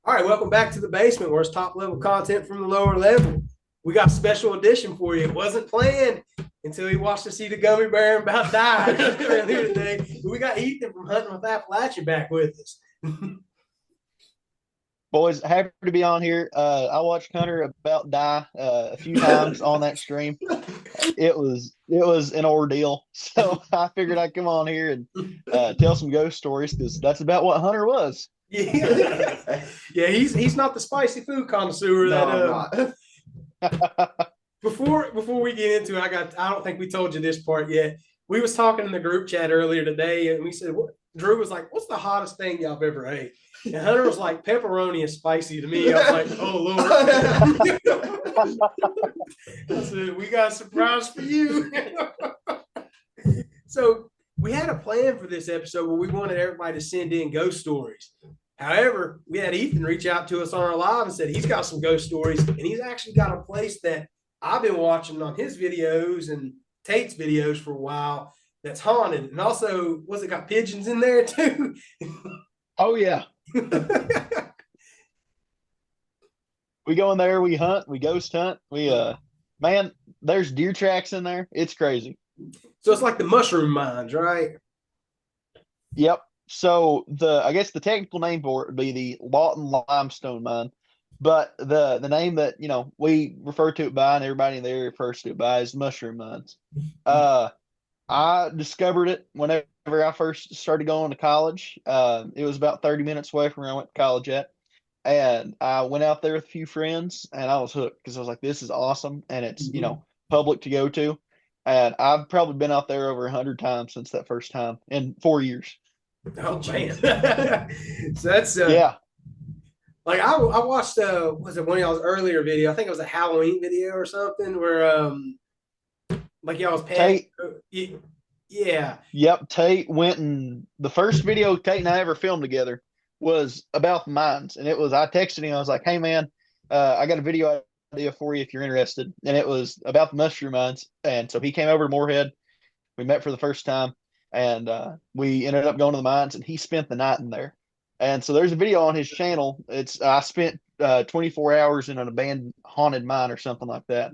All right, welcome back to the basement where it's top level content from the lower level. We got a special edition for you. It wasn't planned until he watched us eat a gummy bear and about died earlier today. We got Ethan from Hunting with Appalachia back with us. Boys, happy to be on here. I watched Hunter about die a few times on that stream. It was an ordeal, so I figured I'd come on here and tell some ghost stories because that's about what Hunter was. Yeah, yeah, he's not the spicy food connoisseur No, that. I'm not. Before we get into it, I don't think we told you this part yet. We was talking in the group chat earlier today, and we said, Drew was like, "What's the hottest thing y'all have ever ate?" And Hunter was like, "Pepperoni is spicy to me." I was like, "Oh Lord!" I said, "We got a surprise for you." So we had a plan for this episode where we wanted everybody to send in ghost stories. However, we had Ethan reach out to us on our live and said he's got some ghost stories, and he's actually got a place that I've been watching on his videos and Tate's videos for a while that's haunted. And also, was it got pigeons in there too? Oh yeah, we go in there, we hunt, we ghost hunt. Man, there's deer tracks in there. It's crazy. So it's like the mushroom mines, right? Yep. So I guess the technical name for it would be the Lawton Limestone Mine, but the name that we refer to it by, and everybody in there refers to it by, is Mushroom Mines. Uh, I discovered it whenever I first started going to college. It was about 30 minutes away from where I went to college at, and I went out there with a few friends, and I was hooked because I was like, "This is awesome," and it's public to go to, and I've probably been out there over 100 times since that first time in 4 years. Oh man. So that's Yeah. like I watched was it one of y'all's earlier video? I think it was a Halloween video or something where like y'all was paying. Tate, Yeah. yep, Tate went, and the first video Tate and I ever filmed together was about the mines. And it was, I texted him, I was like, "Hey man, I got a video idea for you if you're interested." And it was about the mushroom mines. And so he came over to Moorhead. We met for the first time, and we ended up going to the mines, and he spent the night in there. And so there's a video on his channel. It's I spent 24 hours in an abandoned haunted mine or something like that.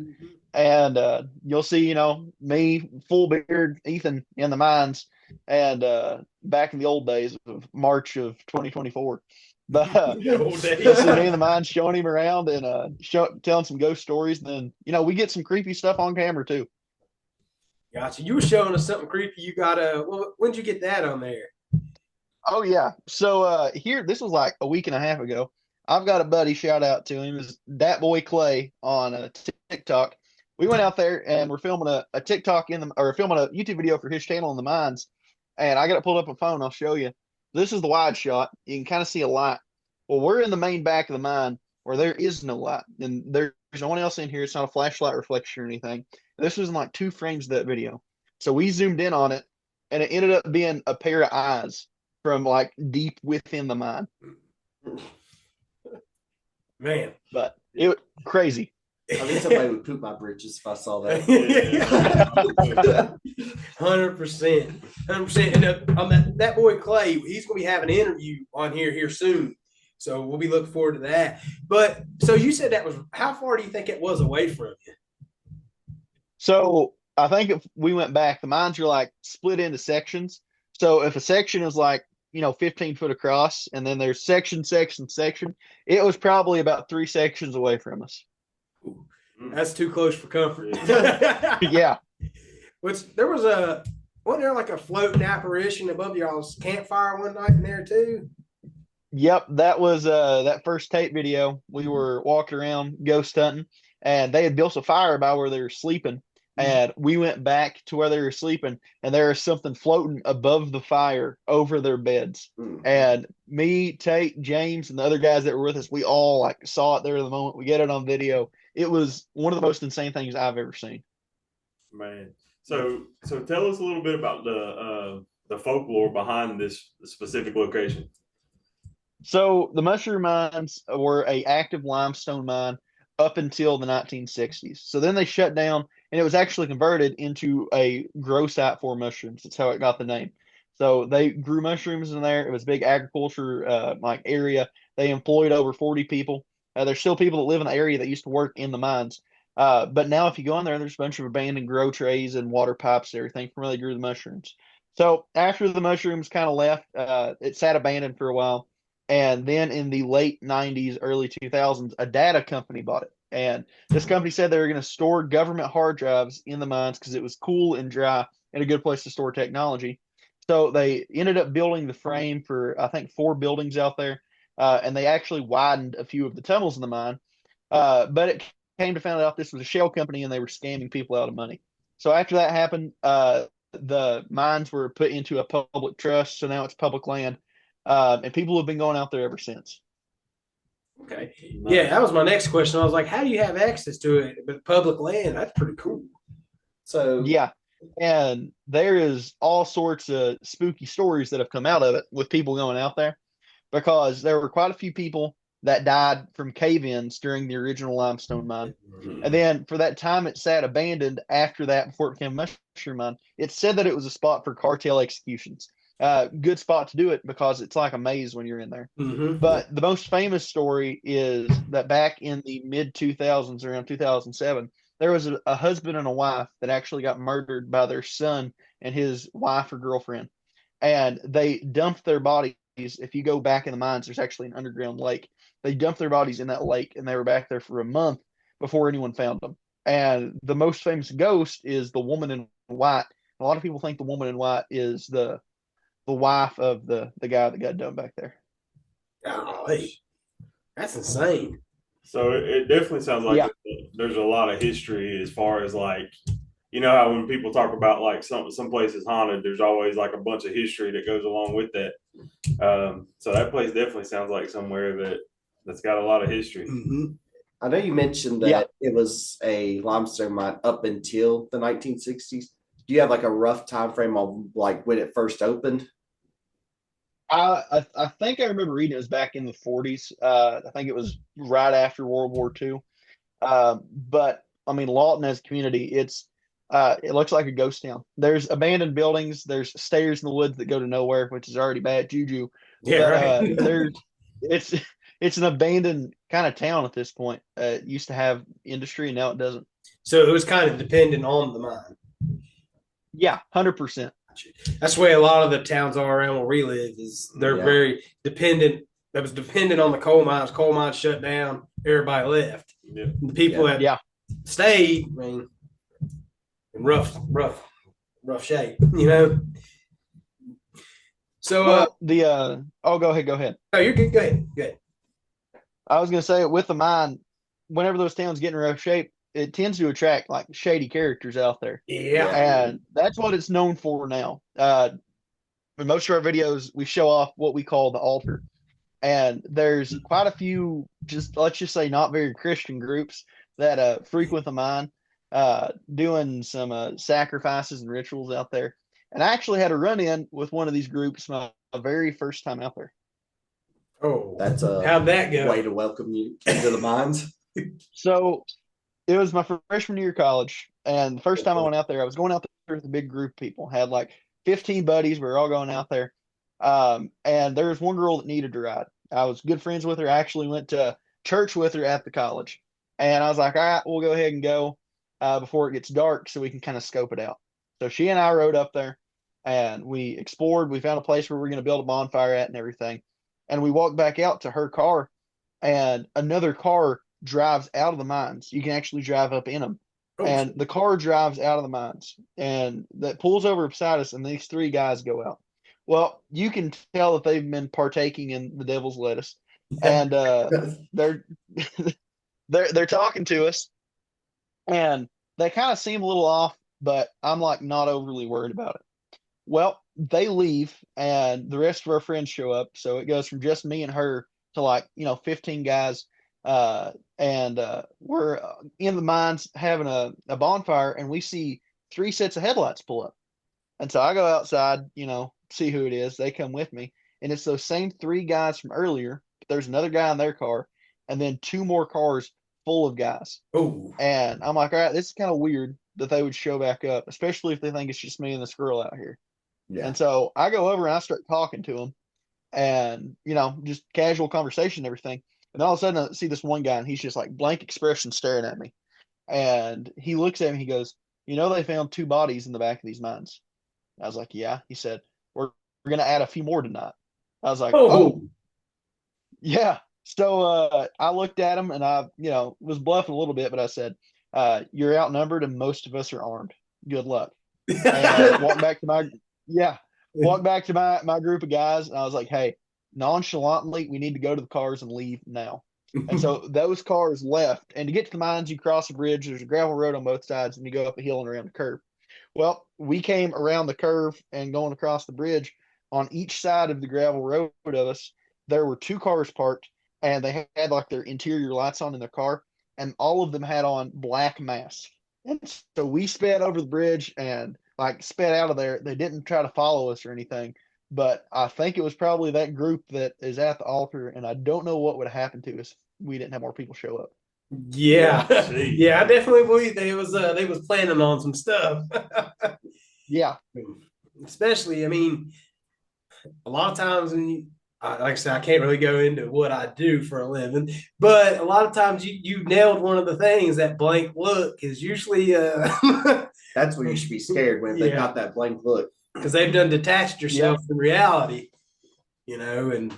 And you'll see, me, full beard, Ethan in the mines, and back in the old days of March of 2024. But you'll see me in the mines showing him around and telling some ghost stories. And then, we get some creepy stuff on camera too. Gotcha. You were showing us something creepy. You got well, when'd you get that on there? Oh yeah. So here, this was like a week and a half ago. I've got a buddy, shout out to him, is that boy Clay on TikTok. We went out there and we're filming a TikTok or filming a YouTube video for his channel in the mines. And I got it pulled up on phone. I'll show you. This is the wide shot. You can kind of see a light. Well, we're in the main back of the mine where there is no light, and there's no one else in here. It's not a flashlight reflection or anything. This was in like 2 frames of that video. So we zoomed in on it, and it ended up being a pair of eyes from like deep within the mine. Man. But it was crazy. I mean, somebody would poop my britches if I saw that. 100%. 100%. And on that boy Clay, he's going to be having an interview on here soon. So we'll be looking forward to that. But so you said that was, how far do you think it was away from you? So I think if we went back, the mines are like split into sections. So if a section is like, 15 foot across, and then there's section, it was probably about 3 sections away from us. That's too close for comfort. Yeah. Wasn't there like a floating apparition above y'all's campfire one night in there too? Yep, that was that first tape video. We were walking around ghost hunting, and they had built a fire by where they were sleeping. And we went back to where they were sleeping, and there was something floating above the fire over their beds. And me, Tate, James, and the other guys that were with us, we all like saw it there the moment we get it on video. It was one of the most insane things I've ever seen. Man, so tell us a little bit about the folklore behind this specific location. So the mushroom mines were a active limestone mine up until the 1960s. So then they shut down, and it was actually converted into a grow site for mushrooms. That's how it got the name. So they grew mushrooms in there. It was a big agriculture like area. They employed over 40 people. There's still people that live in the area that used to work in the mines. But now if you go in there, there's a bunch of abandoned grow trays and water pipes and everything from where they grew the mushrooms. So after the mushrooms kind of left, it sat abandoned for a while. And then in the late 90s, early 2000s, a data company bought it. And this company said they were going to store government hard drives in the mines because it was cool and dry and a good place to store technology. So they ended up building the frame for, I think, 4 buildings out there. And they actually widened a few of the tunnels in the mine. But it came to find out this was a shell company and they were scamming people out of money. So after that happened, the mines were put into a public trust. So now it's public land. And people have been going out there ever since. Okay. Nice. Yeah, that was my next question. I was like, how do you have access to it? But public land, that's pretty cool. So Yeah. And there is all sorts of spooky stories that have come out of it with people going out there because there were quite a few people that died from cave-ins during the original limestone mine. And then for that time it sat abandoned after that before it became a mushroom mine, it said that it was a spot for cartel executions. Good spot to do it because it's like a maze when you're in there. Mm-hmm. But the most famous story is that back in the mid 2000s, around 2007, there was a husband and a wife that actually got murdered by their son and his wife or girlfriend. And they dumped their bodies. If you go back in the mines, there's actually an underground lake. They dumped their bodies in that lake and they were back there for a month before anyone found them. And the most famous ghost is the woman in white. A lot of people think the woman in white is the wife of the guy that got dumped back there. Golly, that's insane. So it definitely sounds like Yeah. there's a lot of history as far as like, you know how when people talk about like some places haunted, there's always like a bunch of history that goes along with that. So that place definitely sounds like somewhere that's got a lot of history. Mm-hmm. I know you mentioned that Yeah. it was a limestone mine up until the 1960s. Do you have like a rough time frame on like when it first opened? I think I remember reading it was back in the 40s. I think it was right after World War II. But I mean, Lawton as a community, it looks like a ghost town. There's abandoned buildings. There's stairs in the woods that go to nowhere, which is already bad juju. Yeah, But right. it's an abandoned kind of town at this point. It used to have industry, and now it doesn't. So it was kind of dependent on the mine. Yeah, 100%. That's the way a lot of the towns are around where we live. Is they're Yeah. very dependent. That was dependent on the coal mines. Coal mines shut down. Everybody left. Yeah. The people that Yeah. stayed, I mean, in rough shape. You know. So, Well, go ahead. no, you're good. Go ahead. Go ahead. I was going to say with the mine, whenever those towns get in rough shape, it tends to attract like shady characters out there. Yeah. And that's what it's known for now. In most of our videos, we show off what we call the altar. And there's quite a few, let's just say, not very Christian groups that frequent the mine, doing some sacrifices and rituals out there. And I actually had a run in with one of these groups my very first time out there. Oh, That's a how'd that go? way to welcome you into the mines. So it was my freshman year of college. And the first time I went out there, I was going out there with a big group of people. Had like 15 buddies. We were all going out there. And there was one girl that needed to ride. I was good friends with her. I actually went to church with her at the college. And I was like, all right, we'll go ahead and go before it gets dark so we can kind of scope it out. So she and I rode up there and we explored. We found a place where we are going to build a bonfire at and everything. And we walked back out to her car and another car drives out of the mines. You can actually drive up in them. Oh, And the car drives out of the mines and that pulls over beside us. And these 3 guys go out. Well, you can tell that they've been partaking in the devil's lettuce, and they're they're talking to us, and they kind of seem a little off, but I'm like not overly worried about it. Well, they leave, and the rest of our friends show up, so it goes from just me and her to like 15 guys, and we're in the mines having a bonfire, and we see 3 sets of headlights pull up, and so I go outside, see who it is. They come with me, and it's those same 3 guys from earlier. But there's another guy in their car, and then 2 more cars full of guys. oh, And I'm like, all right, this is kind of weird that they would show back up, especially if they think it's just me and this girl out here. Yeah. And so I go over and I start talking to him and, just casual conversation and everything. And then all of a sudden I see this one guy and he's just like blank expression staring at me. And he looks at me, he goes, they found 2 bodies in the back of these mines. I was like, yeah. He said, we're going to add a few more tonight. I was like, oh, yeah. So I looked at him and I, was bluffing a little bit, but I said, you're outnumbered and most of us are armed. Good luck. And walked back to my group of guys and I was like, hey, nonchalantly, we need to go to the cars and leave now. And so those cars left. And to get to the mines, you cross a bridge. There's a gravel road on both sides, and you go up a hill and around the curve. Well, we came around the curve and going across the bridge. On each side of the gravel road of us, there were 2 cars parked, and they had like their interior lights on in their car, and all of them had on black masks. And so we sped over the bridge and like sped out of there. They didn't try to follow us or anything. But I think it was probably that group that is at the altar, and I don't know what would have happened to us if we didn't have more people show up. Yeah, yeah, I definitely believe they was planning on some stuff. Yeah, especially, I mean, a lot of times when like I said, I can't really go into what I do for a living, but a lot of times you nailed one of the things. That blank look is usually that's when you should be scared when they got that blank look, because they've done detached yourself from reality, and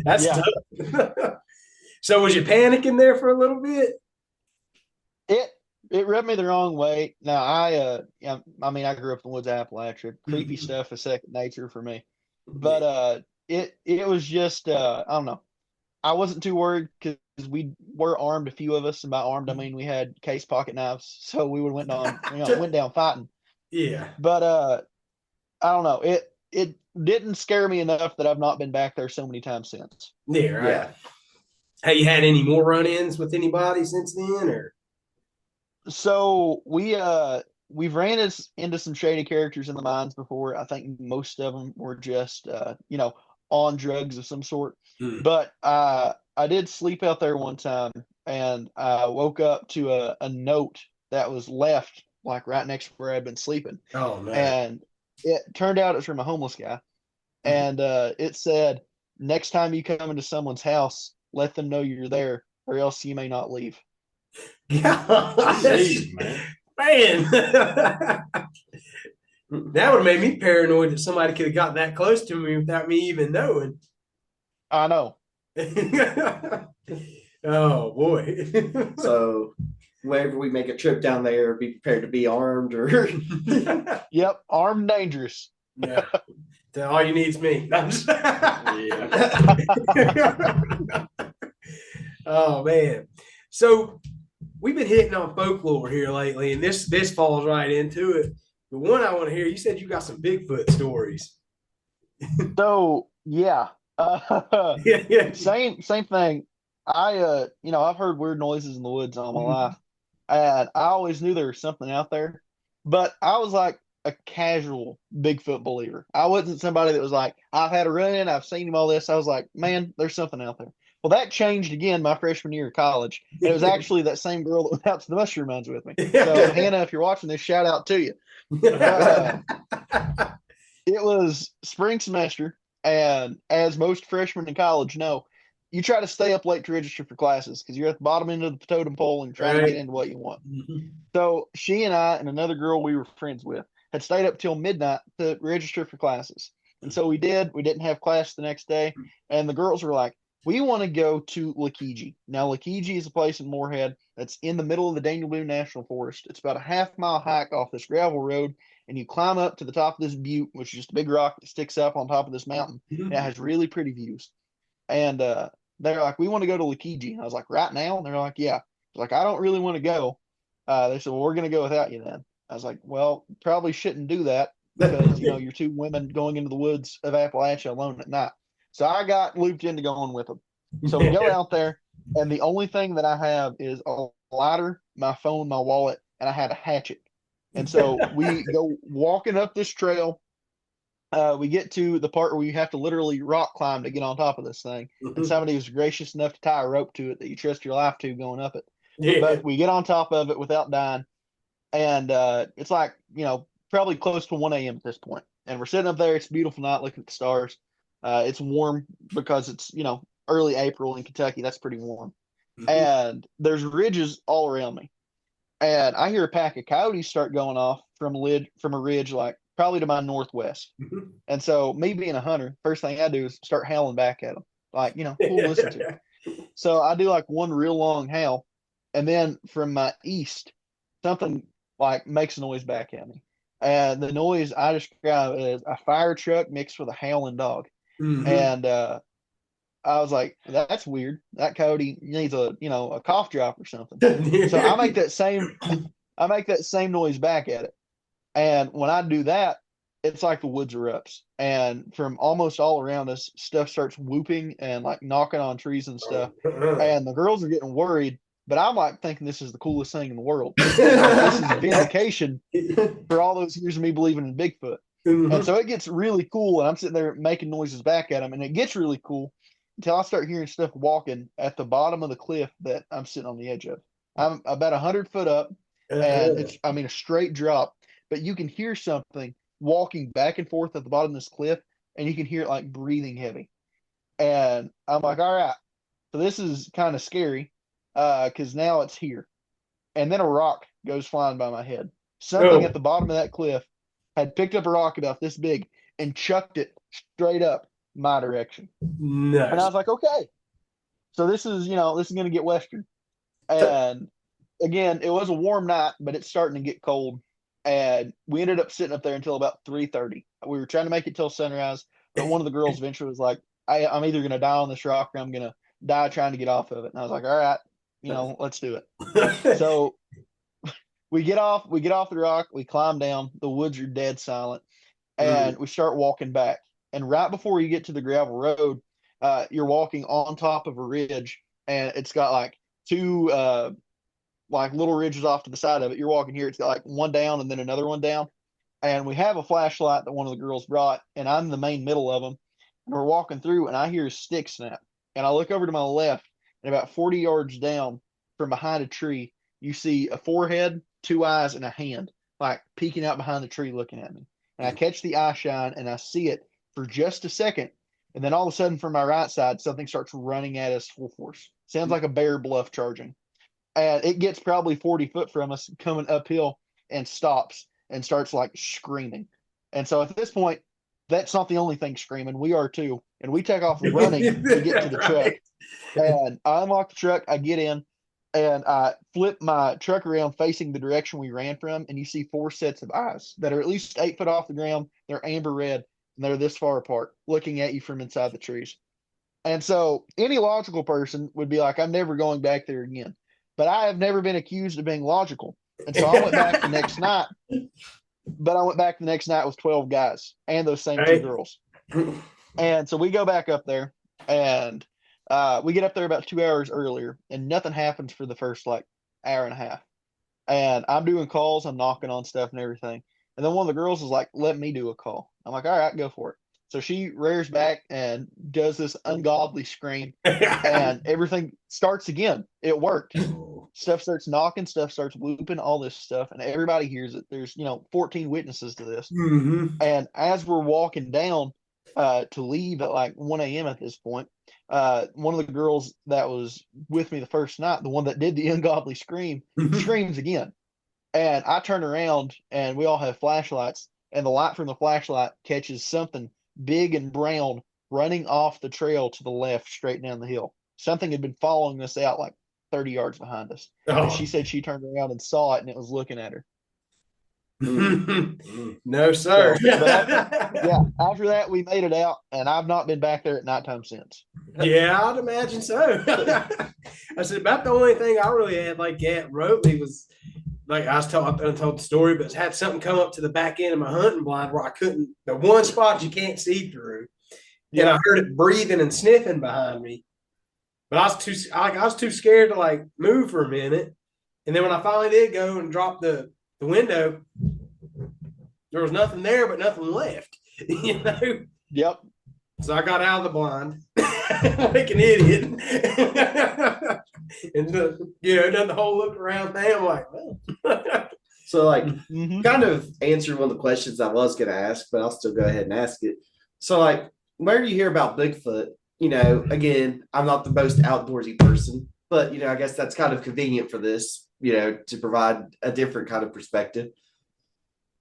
that's tough. So was you panicking there for a little bit? It rubbed me the wrong way. Now I grew up in the woods of Appalachia. Creepy stuff is second nature for me. But it was just I don't know. I wasn't too worried because we were armed, a few of us, and by armed I mean we had case pocket knives, so we went down fighting. Yeah. But I don't know. It didn't scare me enough that I've not been back there so many times since. Yeah, right. Yeah. Have you had any more run-ins with anybody since then, or? So we've ran into some shady characters in the mines before. I think most of them were just on drugs of some sort. But I did sleep out there one time, and I woke up to a note that was left like right next to where I'd been sleeping. Oh no! And it turned out it's from a homeless guy, and it said, "Next time you come into someone's house, let them know you're there, or else you may not leave." Jeez, man. That would have made me paranoid that somebody could have got that close to me without me even knowing. I know. Oh boy. So whenever we make a trip down there, be prepared to be armed or Yep, armed, dangerous. Yeah. All you need is me. Oh man. So we've been hitting on folklore here lately, and this falls right into it. The one I want to hear, you said you got some Bigfoot stories. So yeah. Same thing. I've heard weird noises in the woods all my life, and I always knew there was something out there, but I was like a casual Bigfoot believer. I wasn't somebody that was like, I've had a run-in, I've seen him, all this. I was like, man, there's something out there. Well, that changed again my freshman year of college. And it was actually that same girl that went out to the mushroom mines with me. So Hannah, if you're watching this, shout out to you. It was spring semester, and as most freshmen in college know, you try to stay up late to register for classes because you're at the bottom end of the totem pole and trying to get into what you want. So she and I and another girl we were friends with had stayed up till midnight to register for classes. And so we did. We didn't have class the next day. And the girls were like, we want to go to Lakiji. Now, Lakiji is a place in Moorhead that's in the middle of the Daniel Boone National Forest. It's about a half-mile hike off this gravel road, and you climb up to the top of this butte, which is just a big rock that sticks up on top of this mountain. And it has really pretty views. And they're like, we want to go to Lakiji. I was like, right now? And they're like, yeah. I was like, I don't really want to go. They said, well, we're going to go without you then. I was like, well, probably shouldn't do that because, you're 2 women going into the woods of Appalachia alone at night. So I got looped into going with them. So we go out there, and the only thing that I have is a lighter, my phone, my wallet, and I had a hatchet. And so we go walking up this trail. We get to the part where you have to literally rock climb to get on top of this thing. And somebody was gracious enough to tie a rope to it that you trust your life to going up it. Yeah. But we get on top of it without dying. And it's like, probably close to 1 a.m. at this point, and we're sitting up there. It's a beautiful night, looking at the stars. It's warm because it's early April in Kentucky. That's pretty warm, and there's ridges all around me, and I hear a pack of coyotes start going off from a ridge like probably to my northwest. And so, me being a hunter, first thing I do is start howling back at them, like cool to listen to. So I do like one real long howl, and then from my east, something like makes a noise back at me. And the noise I describe as a fire truck mixed with a howling dog. And I was like, that's weird. That coyote needs a cough drop or something. So I make that same noise back at it. And when I do that, it's like the woods erupts. And from almost all around us, stuff starts whooping and like knocking on trees and stuff. And the girls are getting worried. But I'm like thinking this is the coolest thing in the world. This is vindication for all those years of me believing in Bigfoot. And so it gets really cool. And I'm sitting there making noises back at them. And it gets really cool until I start hearing stuff walking at the bottom of the cliff that I'm sitting on the edge of. I'm about 100 foot up. And it's, a straight drop. But you can hear something walking back and forth at the bottom of this cliff. And you can hear it like breathing heavy. And I'm like, all right. So this is kind of scary. Because now it's here. And then a rock goes flying by my head. Something at the bottom of that cliff had picked up a rock about this big and chucked it straight up my direction. Nice. And I was like, okay. So this is going to get western. And again, it was a warm night, but it's starting to get cold. And we ended up sitting up there until about 3:30. We were trying to make it till sunrise, but one of the girls eventually was like, I'm either going to die on this rock or I'm going to die trying to get off of it. And I was like, all right. Let's do it. So we get off the rock, we climb down, the woods are dead silent, and we start walking back. And right before you get to the gravel road, you're walking on top of a ridge, and it's got like two like little ridges off to the side of it. You're walking here, it's got like one down and then another one down. And we have a flashlight that one of the girls brought, and I'm in the main middle of them. And we're walking through, and I hear a stick snap. And I look over to my left, and about 40 yards down from behind a tree, you see a forehead, two eyes, and a hand, like peeking out behind the tree looking at me. And I catch the eye shine, and I see it for just a second. And then all of a sudden, from my right side, something starts running at us full force. Sounds like a bear bluff charging. And it gets probably 40 foot from us coming uphill and stops and starts like screaming. And so at this point, that's not the only thing screaming. We are too. And we take off running to get to the truck. And I unlock the truck. I get in and I flip my truck around facing the direction we ran from. And you see 4 sets of eyes that are at least 8 foot off the ground. They're amber red and they're this far apart looking at you from inside the trees. And so any logical person would be like, I'm never going back there again. But I have never been accused of being logical. And so I went back the next night. But I went back the next night with 12 guys and those same 2 girls. And so we go back up there and we get up there about 2 hours earlier and nothing happens for the first like hour and a half. And I'm doing calls, I'm knocking on stuff and everything. And then one of the girls is like, let me do a call. I'm like, all right, go for it. So she rears back and does this ungodly scream and everything starts again. It worked. Stuff starts knocking, stuff starts whooping, all this stuff, and everybody hears it. There's 14 witnesses to this. And as we're walking down to leave at like 1 a.m. at this point, one of the girls that was with me the first night, the one that did the ungodly scream, screams again. And I turn around and we all have flashlights, and the light from the flashlight catches something big and brown running off the trail to the left straight down the hill. Something had been following us out like 30 yards behind us. And she said she turned around and saw it and it was looking at her. No, sir. So, after that we made it out, and I've not been back there at nighttime since. Yeah, I'd imagine so. I said about the only thing I really had like Gat wrote me was like I told the story, but had something come up to the back end of my hunting blind where I couldn't, the one spot you can't see through. Yeah. And I heard it breathing and sniffing behind me. But I was too scared to like move for a minute. And then when I finally did go and drop the window, there was nothing there but nothing left. Yep. So I got out of the blind like an idiot. And done the whole look around thing. I'm like, well. So, like, Mhm. kind of answered one of the questions I was going to ask, but I'll still go ahead and ask it. So, like, where do you hear about Bigfoot? Again, I'm not the most outdoorsy person, but I guess that's kind of convenient for this, to provide a different kind of perspective.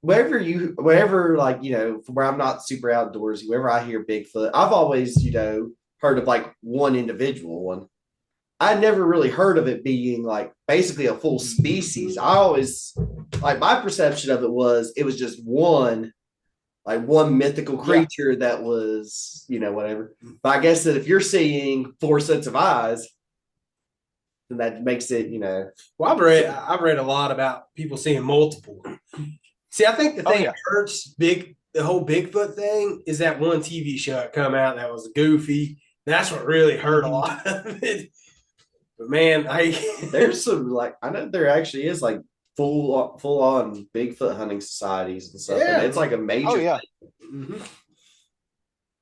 Wherever, like, from where I'm not super outdoorsy, wherever I hear Bigfoot, I've always, heard of like one individual one. I never really heard of it being like basically a full species. I always like my perception of it was just one mythical creature that was, whatever. But I guess that if you're seeing four sets of eyes, then that makes it, Well, I've read a lot about people seeing multiple. See, I think the thing that hurts the whole Bigfoot thing is that one TV show that come out that was goofy. That's what really hurt a lot of it. But man, there's some like I know there actually is like full on Bigfoot hunting societies and stuff, and it's like a major. Oh yeah. Man.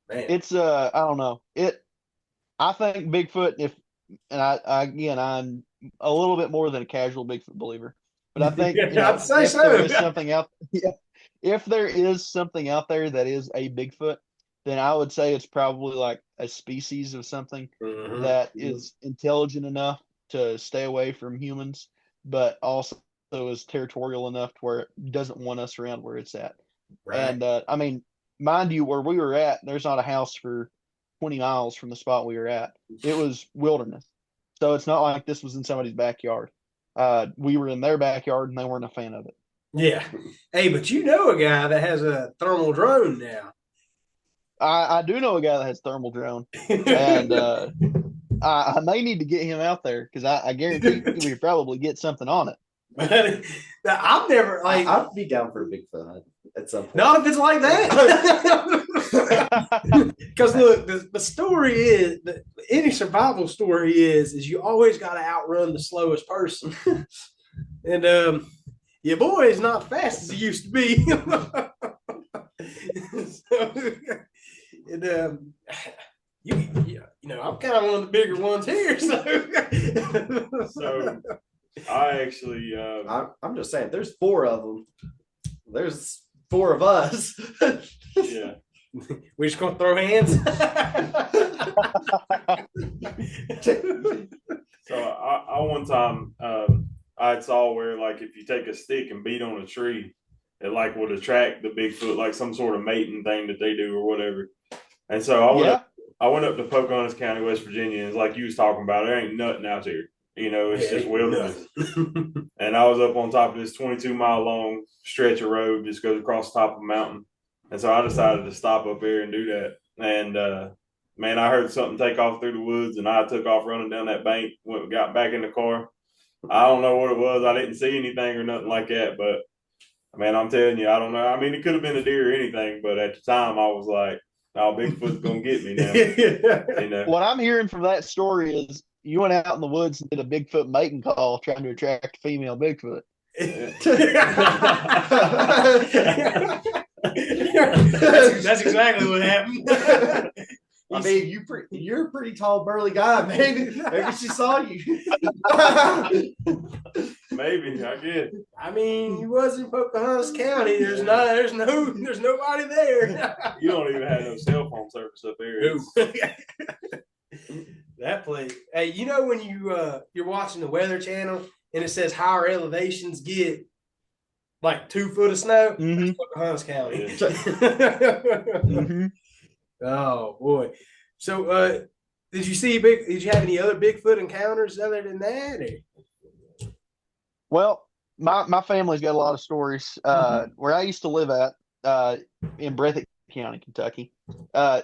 It's I don't know. I think Bigfoot, I'm a little bit more than a casual Bigfoot believer. But I think I'd say if so. there is something out if there is something out there that is a Bigfoot, then I would say it's probably like a species of something that is intelligent enough to stay away from humans, but also is territorial enough to where it doesn't want us around where it's at. Right. And I mean, mind you, where we were at, there's not a house for 20 miles from the spot we were at. It was wilderness. So it's not like this was in somebody's backyard. We were in their backyard and they weren't a fan of it. Yeah. Hey, but you know a guy that has a thermal drone now. I do know a guy that has thermal drone, and I may need to get him out there because I guarantee we could probably get something on it. I've never like I'd be down for a Bigfoot hunt at some point. Not if it's like that. Because look, the story is any survival story is you always got to outrun the slowest person, and your boy is not fast as he used to be. And I'm kind of one of the bigger ones here. So I actually, I'm just saying, there's four of them. There's four of us. Yeah. We just gonna throw hands. So I one time I saw where like if you take a stick and beat on a tree, it like would attract the Bigfoot, like some sort of mating thing that they do or whatever. And so I went up to Pocahontas County, West Virginia, and it's like you was talking about, there ain't nothing out there. It's just wilderness. And I was up on top of this 22-mile long stretch of road, just goes across the top of a mountain. And so I decided to stop up here and do that. And man, I heard something take off through the woods, and I took off running down that bank. Got back in the car. I don't know what it was. I didn't see anything or nothing like that, but man, I'm telling you, I don't know. I mean, it could have been a deer or anything, but at the time, I was like, "Oh, Bigfoot's gonna get me now." What I'm hearing from that story is you went out in the woods and did a Bigfoot mating call, trying to attract a female Bigfoot. That's exactly what happened. I mean, you're a pretty tall, burly guy. Maybe she saw you. Maybe I get. I mean, you was in Pocahontas County. There's nobody there. You don't even have no cell phone service up there. That place. Hey, when you're watching the Weather Channel and it says higher elevations get like 2 foot of snow, that's Pocahontas County. Oh boy! So, did you have any other Bigfoot encounters other than that? Or? Well, my family's got a lot of stories. Where I used to live at in Breathitt County, Kentucky,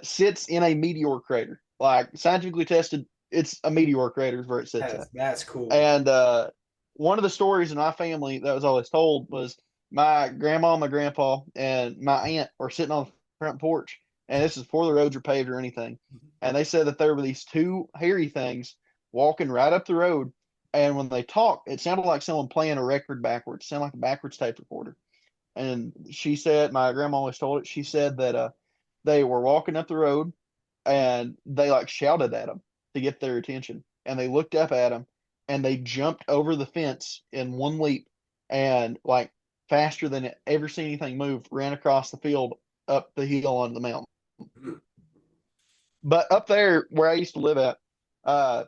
sits in a meteor crater. Like scientifically tested, it's a meteor crater is where it sits at. That's cool. And one of the stories in my family that was always told was my grandma, my grandpa, and my aunt were sitting on the front porch. And this is before the roads were paved or anything. And they said that there were these two hairy things walking right up the road. And when they talked, it sounded like someone playing a record backwards. It sounded like a backwards tape recorder. And she said, my grandma always told it, she said that they were walking up the road and they like shouted at them to get their attention. And they looked up at them and they jumped over the fence in one leap and like faster than it ever seen anything move, ran across the field, up the hill onto the mountain. But up there where I used to live at,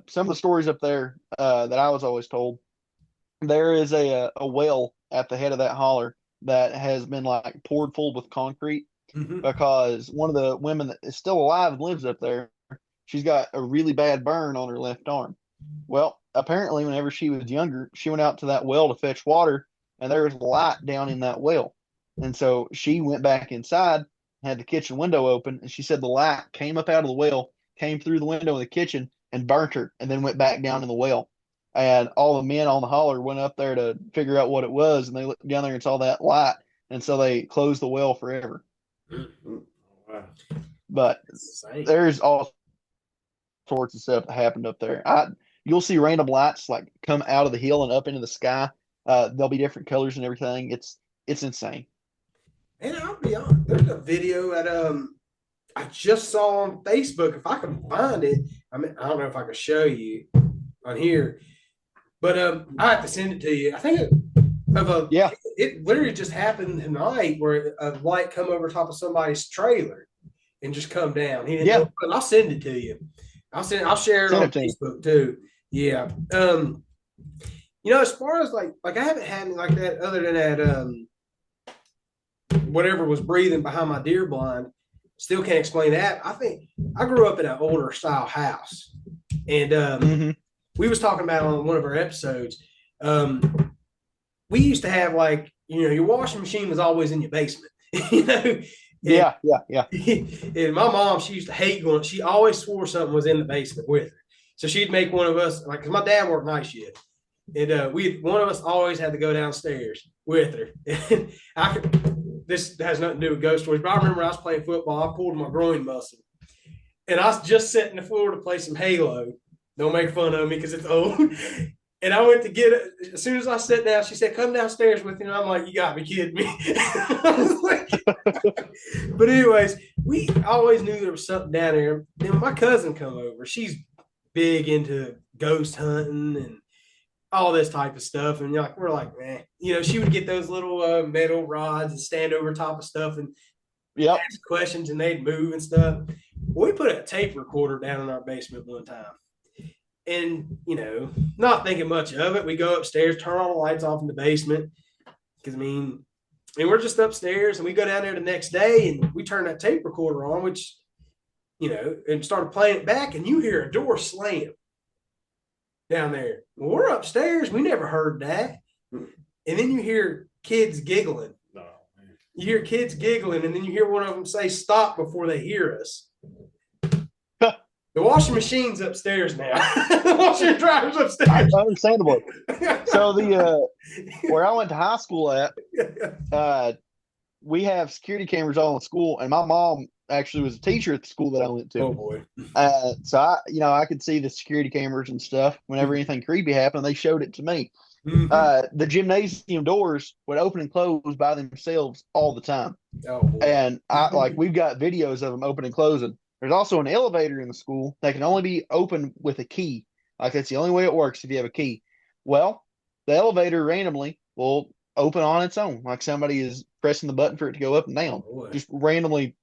some of the stories up there that I was always told, there is a well at the head of that holler that has been like poured full with concrete because one of the women that is still alive and lives up there, she's got a really bad burn on her left arm. Well, apparently, whenever she was younger, she went out to that well to fetch water, and there was light down in that well. And so she went back inside, had the kitchen window open, and she said the light came up out of the well, came through the window of the kitchen, and burnt her, and then went back down in the well. And all the men on the holler went up there to figure out what it was, and they looked down there and saw that light, and so they closed the well forever. Wow. But there's all sorts of stuff that happened up there. You'll see random lights like come out of the hill and up into the sky. There'll be different colors and everything. It's insane. And I'll be honest, there's a video that I just saw on Facebook. If I can find it, I mean, I don't know if I can show you on here, but I have to send it to you. I think it literally just happened tonight where a light come over top of somebody's trailer and just come down. I'll send it to you. I'll share it on Facebook too. Yeah. As far as like I haven't had anything like that other than that whatever was breathing behind my deer blind. Still can't explain that. I think I grew up in an older style house, and we was talking about on one of our episodes. We used to have your washing machine was always in your basement. Yeah. And my mom, she used to hate going. She always swore something was in the basement with her. So she'd make one of us because my dad worked night shift, and one of us always had to go downstairs with her. And this has nothing to do with ghost stories, but I remember I was playing football. I pulled my groin muscle, and I was just setting the floor to play some Halo. Don't make fun of me because it's old. And I went to get it. As soon as I sat down, she said, "Come downstairs with you." And I'm like, "You got me kidding me." But anyways, we always knew there was something down there. Then my cousin come over. She's big into ghost hunting and all this type of stuff. And we're like, man, she would get those little metal rods and stand over top of stuff and ask questions, and they'd move and stuff. Well, we put a tape recorder down in our basement one time. And, not thinking much of it, we go upstairs, turn all the lights off in the basement. Because, and we're just upstairs, and we go down there the next day, and we turn that tape recorder on, which, and started playing it back, and you hear a door slam down there. Well, we're upstairs. We never heard that. And then you hear kids giggling. You hear kids giggling, and then you hear one of them say stop before they hear us. The washing machine's upstairs now. The washer and dryer's upstairs. Understandable. So where I went to high school at, we have security cameras all in the school, and my mom actually was a teacher at the school that I went to. Oh boy. So I could see the security cameras and stuff. Whenever anything creepy happened, they showed it to me. The gymnasium doors would open and close by themselves all the time. Oh boy. And we've got videos of them open and closing. There's also an elevator in the school that can only be opened with a key. That's the only way it works if you have a key. Well, the elevator randomly will open on its own, like somebody is pressing the button for it to go up and down. Just randomly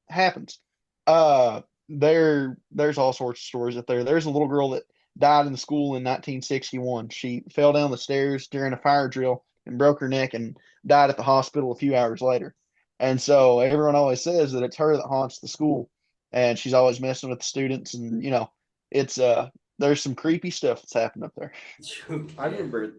happens. There's all sorts of stories up there. There's a little girl that died in the school in 1961. She fell down the stairs during a fire drill and broke her neck and died at the hospital a few hours later. And so everyone always says that it's her that haunts the school. And she's always messing with the students, and it's there's some creepy stuff that's happened up there. I remember.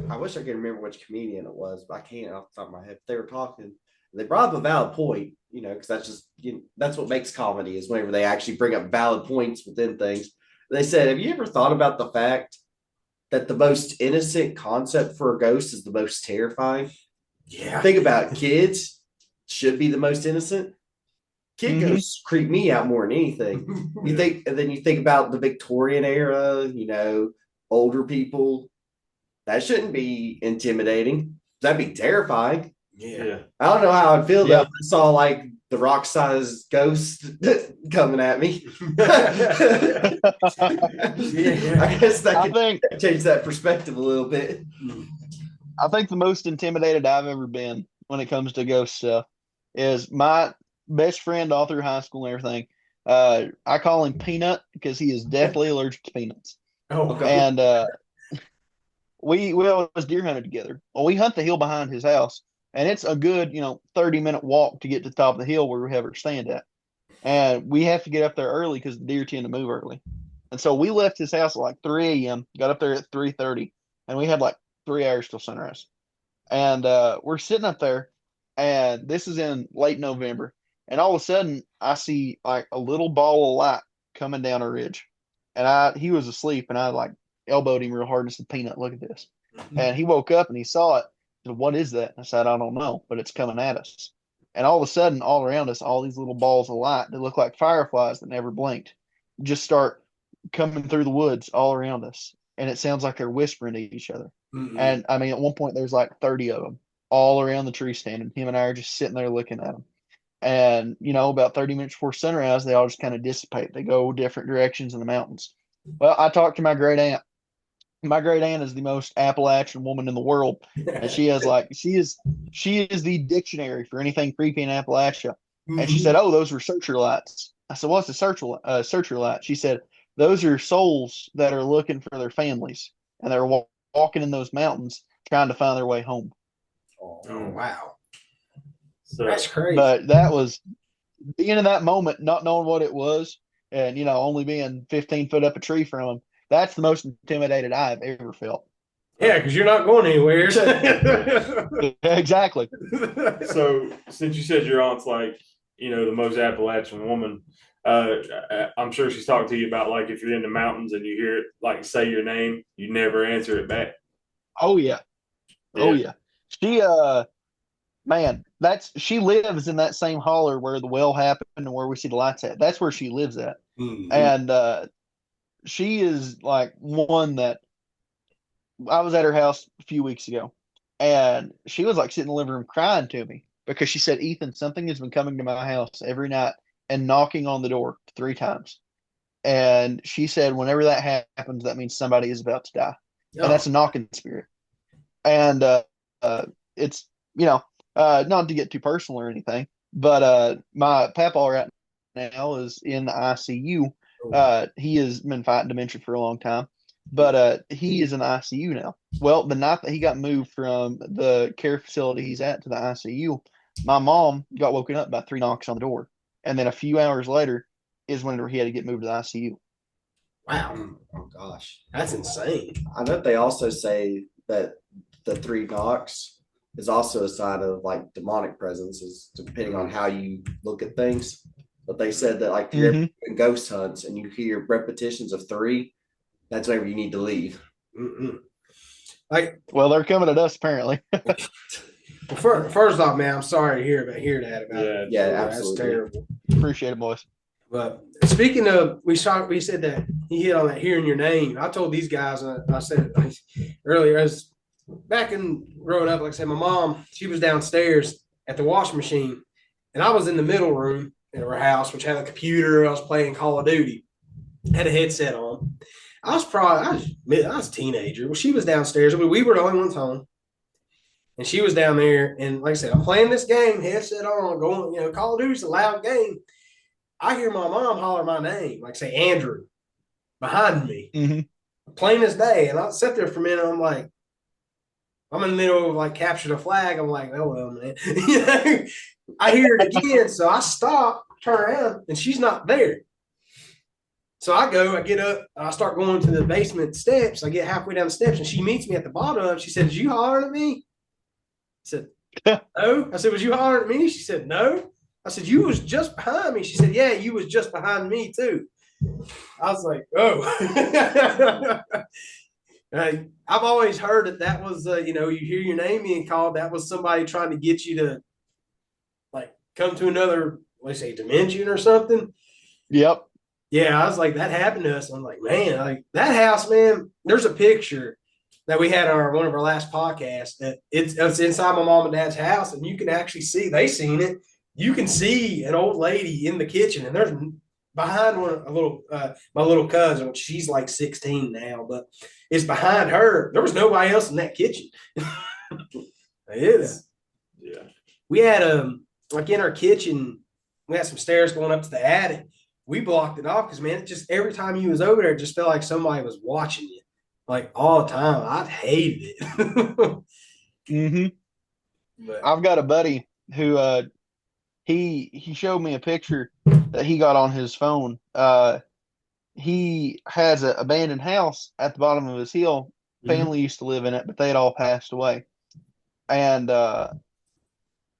I wish I could remember which comedian it was, but I can't off the top of my head. They were talking. They brought up a valid point, because that's just that's what makes comedy is whenever they actually bring up valid points within things. They said, "Have you ever thought about the fact that the most innocent concept for a ghost is the most terrifying?" Yeah. Think about it. Kids should be the most innocent. Kid ghosts creep me out more than anything. You think about the Victorian era, older people. That shouldn't be intimidating. That'd be terrifying. Yeah. I don't know how I'd feel though if I saw the rock sized ghost coming at me. I guess that could change that perspective a little bit. I think the most intimidated I've ever been when it comes to ghost stuff is my best friend all through high school and everything. I call him Peanut because he is deathly allergic to peanuts. Oh, Okay. And we always deer hunted together. Well, we hunt the hill behind his house, and it's a good 30-minute walk to get to the top of the hill where we have our stand at. And we have to get up there early because the deer tend to move early. And so we left his house at like 3 a.m., got up there at 3:30, and we had like 3 hours till sunrise. And we're sitting up there, and this is in late November, and all of a sudden I see like a little ball of light coming down a ridge, and he was asleep, and I like elbowed him real hard and said, "Peanut, look at this." And he woke up and he saw it. He said, "What is that?" I said, "I don't know, but it's coming at us." And all of a sudden, all around us, all these little balls of light that look like fireflies that never blinked just start coming through the woods all around us. And it sounds like they're whispering to each other. Mm-mm. And I mean, at one point, there's like 30 of them all around the tree stand. And him and I are just sitting there looking at them. And, about 30 minutes before sunrise, they all just kind of dissipate. They go different directions in the mountains. Well, I talked to my great aunt. My great aunt is the most Appalachian woman in the world. And she is the dictionary for anything creepy in Appalachia. And she said, "Oh, those were searcher lights." I said, "What's a searcher light?" She said, "Those are souls that are looking for their families, and they're walking in those mountains trying to find their way home." Oh, wow. So That's crazy. But that was being in that moment, not knowing what it was, and only being 15 foot up a tree from them. That's the most intimidated I've ever felt. Yeah, because you're not going anywhere. Exactly. So since you said your aunt's like, the most Appalachian woman, I'm sure she's talked to you about like if you're in the mountains and you hear it like say your name, you never answer it back. Oh yeah. Oh yeah. She man, she lives in that same holler where the well happened and where we see the lights at. That's where she lives at. Mm-hmm. And she is like one that I was at her house a few weeks ago, and she was like sitting in the living room crying to me because she said, "Ethan, something has been coming to my house every night and knocking on the door 3 times." And she said, whenever that happens, that means somebody is about to die. And that's a knocking spirit. And it's, not to get too personal or anything, but my papa right now is in the ICU. He has been fighting dementia for a long time, but he is in the ICU now. Well, the night that he got moved from the care facility he's at to the ICU, my mom got woken up by 3 knocks on the door. And then a few hours later is when he had to get moved to the ICU. Wow. Oh gosh. That's insane. I know they also say that the 3 knocks is also a sign of like demonic presences, depending on how you look at things. But they said that like if you're in ghost hunts and you hear repetitions of 3, that's whenever you need to leave. Mm-mm. Well, they're coming at us apparently. Well, first off, man, I'm sorry to hear that about it. Yeah, That's absolutely. terrible. Appreciate it, boys. But speaking of, we said that he hit on that hearing your name. I told these guys, I said earlier, as back in growing up, like I said, my mom, she was downstairs at the washing machine, and I was in the middle room in her house, which had a computer. I was playing Call of Duty, had a headset on. I was a teenager. Well, she was downstairs. We were the only ones home. And she was down there, and like I said, I'm playing this game, headset on, going, Call of Duty's a loud game. I hear my mom holler my name, like say Andrew, behind me, plain as day. And I sit there for a minute. I'm like, I'm in the middle of like capture the flag. I'm like, oh well, man. I hear it again, so I stop, turn around, and she's not there. So I get up, and I start going to the basement steps. I get halfway down the steps, and she meets me at the bottom. She said, "Did you holler at me?" I said, "No." I said, "Was you hollering at me?" She said, "No." I said, "You was just behind me." She said, "Yeah, you was just behind me too." I was like, "Oh." I've always heard that was, you hear your name being called. That was somebody trying to get you to like come to another, let's say, dimension or something. Yep. Yeah, I was like, that happened to us. I'm like, man, like that house, man. There's a picture that we had on one of our last podcasts that it's inside my mom and dad's house, and you can actually see they seen it. You can see an old lady in the kitchen, and behind my little cousin. She's like 16 now, but it's behind her. There was nobody else in that kitchen. Yeah. We had like in our kitchen, we had some stairs going up to the attic. We blocked it off because man, it just every time you was over there, it just felt like somebody was watching you, like all the time. I hated it. But I've got a buddy who he showed me a picture that he got on his phone. He has an abandoned house at the bottom of his hill. Family used to live in it, but they had all passed away. And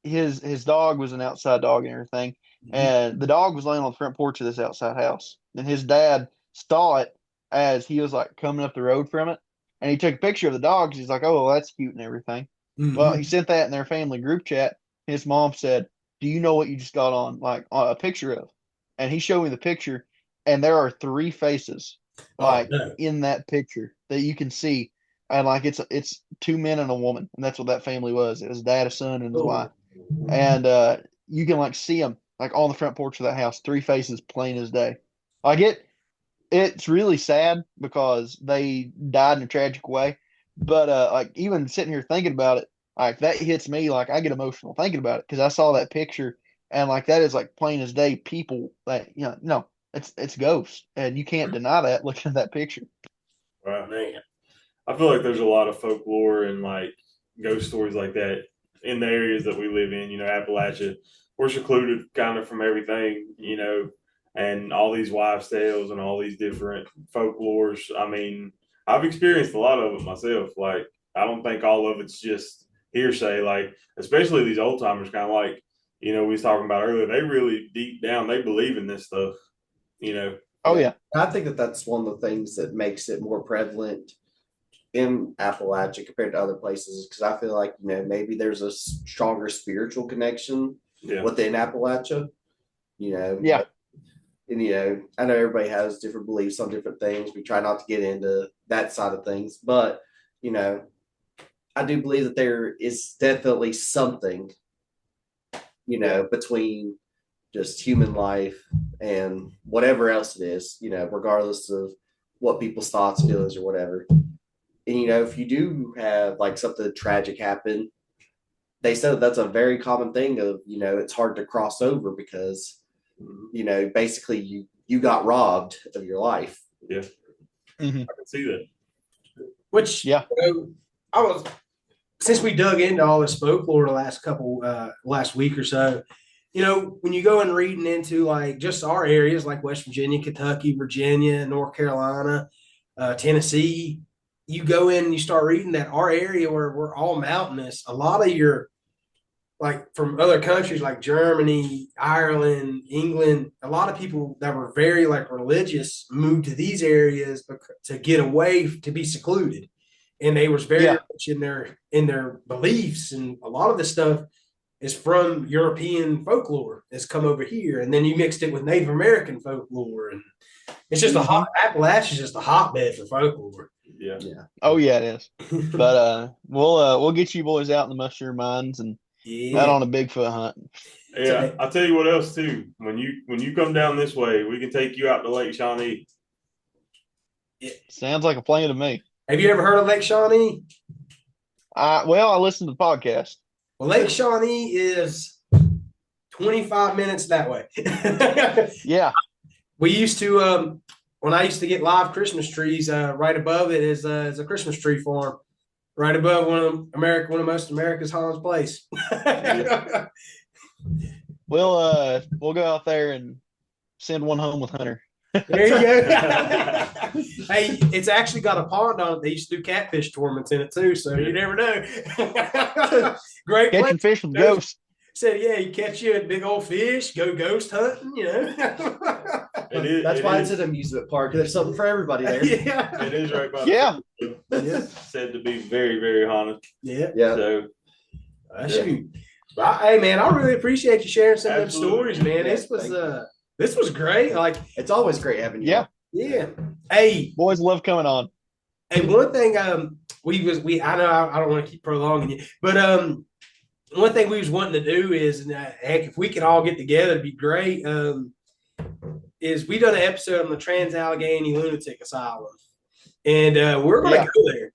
his dog was an outside dog and everything. And the dog was laying on the front porch of this outside house. And his dad saw it as he was like coming up the road from it. And he took a picture of the dog. He's like, oh, well, that's cute and everything. Well, he sent that in their family group chat. His mom said, do you know what you just got on a picture of? And he showed me the picture, and there are 3 faces in that picture that you can see. And like it's 2 men and a woman, and that's what that family was. It was dad, a son, and his wife. And you can like see them like on the front porch of that house, 3 faces plain as day. Like it's really sad because they died in a tragic way. But like even sitting here thinking about it, like that hits me. Like I get emotional thinking about it because I saw that picture and like that is like plain as day. People that no, it's ghosts, and you can't deny that looking at that picture. Right, man. I feel like there's a lot of folklore and like ghost stories like that in the areas that we live in. Appalachia, we're secluded kind of from everything. And all these wives' tales and all these different folklores. I mean, I've experienced a lot of it myself. Like, I don't think all of it's just hearsay. Like, especially these old timers, kind of like, we was talking about earlier. They really deep down, they believe in this stuff. Oh yeah. I think that that's one of the things that makes it more prevalent in Appalachia compared to other places, because I feel like maybe there's a stronger spiritual connection within Appalachia. Yeah. And I know everybody has different beliefs on different things. We try not to get into that side of things, but I do believe that there is definitely something between just human life and whatever else it is, regardless of what people's thoughts, feelings, or whatever. And if you do have like something tragic happen, they said that that's a very common thing of it's hard to cross over because basically you got robbed of your life. Yeah. I can see that. Which I was, since we dug into all this folklore the last week or so, when you go and reading into like just our areas like West Virginia, Kentucky, Virginia, North Carolina, Tennessee, you go in and you start reading that our area where we're all mountainous, a lot of your like from other countries like Germany, Ireland, England, a lot of people that were very like religious moved to these areas to get away, to be secluded. And they was very much in their beliefs. And a lot of this stuff is from European folklore that's come over here. And then you mixed it with Native American folklore. And it's just Appalachia is just a hotbed for folklore. Yeah. Oh yeah, it is. But we'll get you boys out in the mushroom mines and out on a Bigfoot hunt. Yeah, I'll tell you what else too. When you come down this way, we can take you out to Lake Shawnee. Sounds like a plan to me. Have you ever heard of Lake Shawnee? I listened to the podcast. Well, Lake Shawnee is 25 minutes that way. Yeah. We used to when I used to get live Christmas trees, right above it is a Christmas tree farm. Right above one of most America's haunted place. We'll go out there and send one home with Hunter. There you go. Hey, it's actually got a pond on it. They used to do catfish tournaments in it too, so you never know. Great catching fish with ghosts. Said, you catch you a big old fish, go ghost hunting, That's why it's an amusement park. There's something for everybody there. Yeah. It is right by said to be very, very haunted. Yeah. So shoot. Hey man, I really appreciate you sharing some of them stories, man. This was great. Like it's always great having you. Yeah. Hey, boys love coming on. Hey, one thing I know I don't want to keep prolonging it, but one thing we was wanting to do is, heck, if we could all get together, it'd be great. is we done an episode on the Trans-Allegheny Lunatic Asylum, and we're going to go there.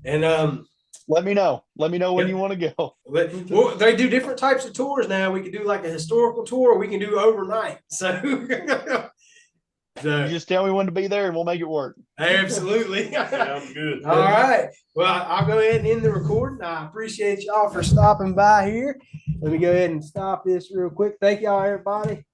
And let me know when you want to go. But well, they do different types of tours now. We can do like a historical tour, or we can do overnight. So, You just tell me when to be there, and we'll make it work. Absolutely. Sounds good. All right. Well, I'll go ahead and end the recording. I appreciate y'all for stopping by here. Let me go ahead and stop this real quick. Thank y'all, everybody.